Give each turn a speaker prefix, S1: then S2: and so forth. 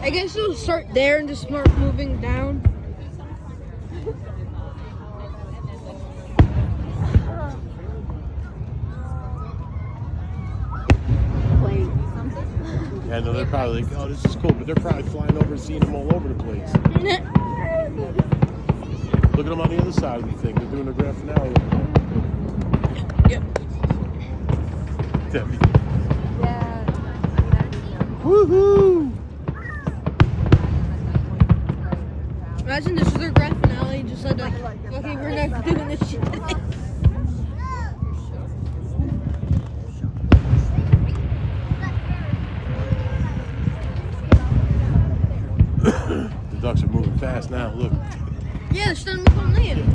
S1: I guess it'll start there and just start moving down.
S2: Yeah, no, they're probably like, oh, this is cool, but they're probably flying over and seeing them all over the place. Look at them on the other side of the thing. They're doing the grand finale.
S1: Yep.
S2: Debbie.
S3: Yeah.
S2: Woohoo!
S1: Imagine this is their grand finale. Just said like, okay, we're not doing this shit today.
S2: The ducks are moving fast now. Look.
S1: Yeah, they're starting to move on land.